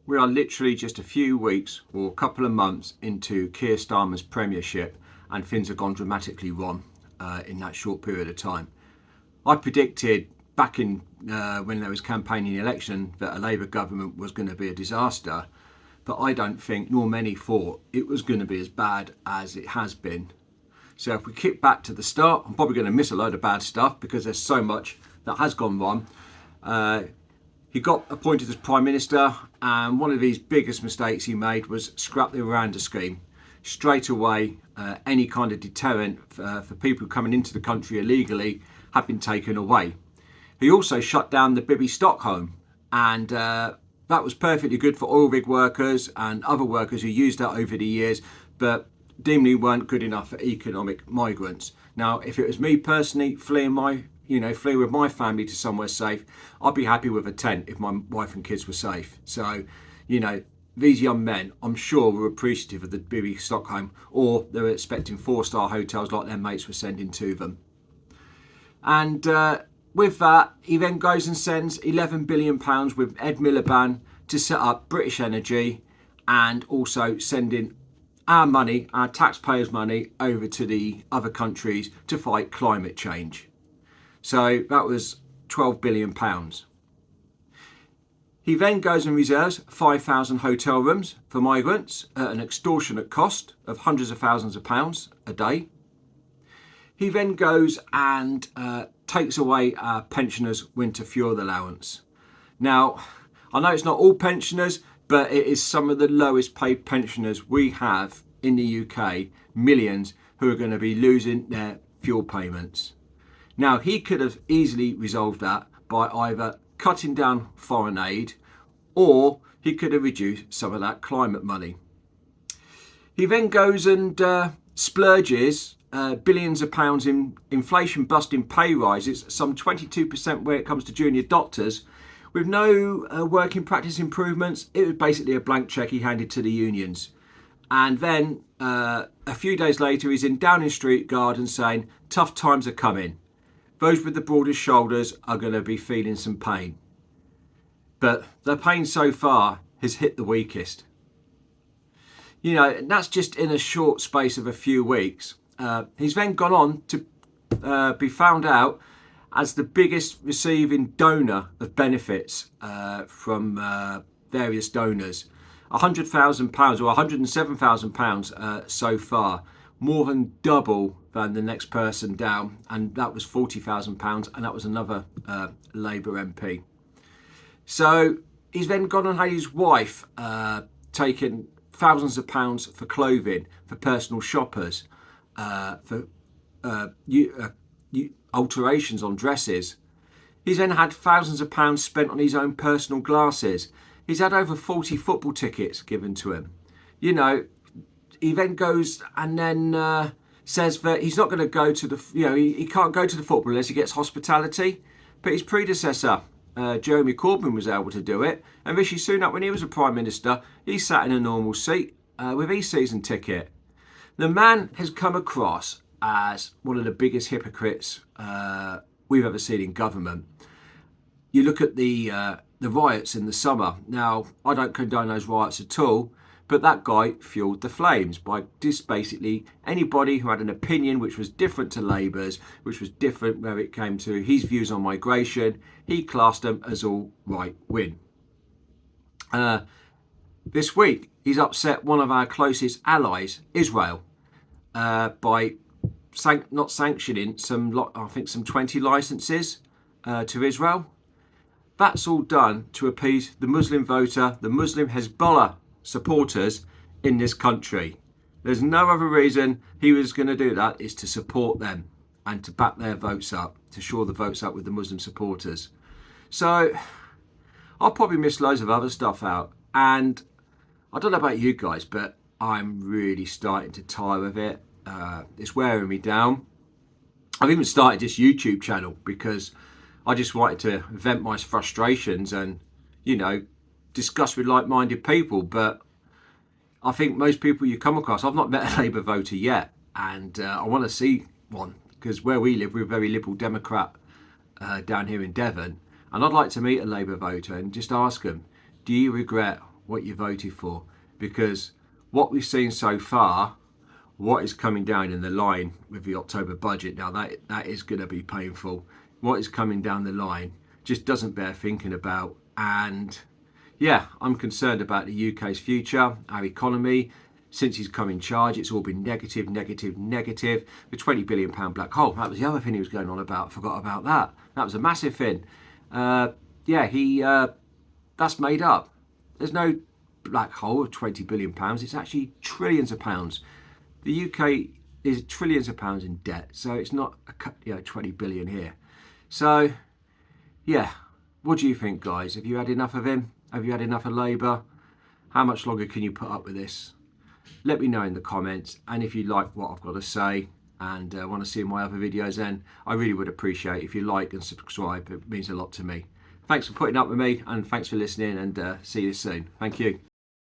We are literally just a few weeks or a couple of months into Keir Starmer's premiership, and things have gone dramatically wrong in that short period of time. I predicted back in when there was campaigning the election that a Labour government was going to be a disaster, but I don't think, nor many thought, it was going to be as bad as it has been. So if we kick back to the start, I'm probably going to miss a load of bad stuff because there's so much that has gone wrong. He got appointed as Prime Minister, and one of his biggest mistakes he made was scrap the Miranda scheme. Straight away, any kind of deterrent for people coming into the country illegally had been taken away. He also shut down the Bibby stock home, and that was perfectly good for oil rig workers and other workers who used that over the years, but deemedly weren't good enough for economic migrants. Now, if it was me personally fleeing with my family to somewhere safe, I'd be happy with a tent if my wife and kids were safe. So, these young men, I'm sure, were appreciative of the Bibby Stockholm, or they were expecting 4-star hotels like their mates were sending to them. And with that, he then goes and sends £11 billion with Ed Miliband to set up British Energy, and also sending our money, our taxpayers' money, over to the other countries to fight climate change. So that was £12 billion. He then goes and reserves 5,000 hotel rooms for migrants at an extortionate cost of hundreds of thousands of pounds a day. He then goes and takes away our pensioners' winter fuel allowance. Now, I know it's not all pensioners, but it is some of the lowest paid pensioners we have in the UK, millions, who are going to be losing their fuel payments. Now, he could have easily resolved that by either cutting down foreign aid, or he could have reduced some of that climate money. He then goes and splurges billions of pounds in inflation-busting pay rises, some 22% when it comes to junior doctors, with no working practice improvements. It was basically a blank cheque he handed to the unions. And then a few days later, he's in Downing Street Garden saying, tough times are coming. Those with the broadest shoulders are going to be feeling some pain. But the pain so far has hit the weakest. And that's just in a short space of a few weeks. He's then gone on to be found out as the biggest receiving donor of benefits from various donors. £100,000 or £107,000 so far, more than double than the next person down, and that was £40,000, and that was another Labour MP. So he's then gone and had his wife taken thousands of pounds for clothing, for personal shoppers, for alterations on dresses. He's then had thousands of pounds spent on his own personal glasses. He's had over 40 football tickets given to him. He then goes and then says that he's not going to go to the, he can't go to the football unless he gets hospitality. But his predecessor, Jeremy Corbin, was able to do it. And Rishi Sunak, when he was a Prime Minister, he sat in a normal seat with his season ticket. The man has come across as one of the biggest hypocrites we've ever seen in government. You look at the riots in the summer. Now, I don't condone those riots at all, but that guy fueled the flames by just basically anybody who had an opinion which was different to Labour's, which was different where it came to his views on migration, he classed them as all right-wing. This week, he's upset one of our closest allies, Israel, by not sanctioning some 20 licences to Israel. That's all done to appease the Muslim voter, the Muslim Hezbollah supporters in this country. There's no other reason he was going to do that, is to support them and to back their votes up, to shore the votes up with the Muslim supporters. So I'll probably miss loads of other stuff out. And I don't know about you guys, but I'm really starting to tire of it. It's wearing me down. I've even started this YouTube channel because I just wanted to vent my frustrations and, discuss with like-minded people. But I think most people you come across, I've not met a Labour voter yet, and I want to see one, because where we live, we're a very Liberal Democrat down here in Devon, and I'd like to meet a Labour voter and just ask them, do you regret what you voted for, because what we've seen so far, what is coming down in the line with the October budget, now that is going to be painful. What is coming down the line just doesn't bear thinking about. And yeah, I'm concerned about the UK's future, our economy. Since he's come in charge, it's all been negative, negative, negative. The £20 billion black hole, that was the other thing he was going on about. Forgot about that. That was a massive thing. That's made up. There's no black hole of £20 billion. It's actually trillions of pounds. The UK is trillions of pounds in debt, so it's not 20 billion here. So yeah, what do you think, guys? Have you had enough of him? Have you had enough of Labour? How much longer can you put up with this? Let me know in the comments, and if you like what I've got to say and want to see my other videos, then I really would appreciate if you like and subscribe. It means a lot to me. Thanks for putting up with me, and thanks for listening, and see you soon. Thank you.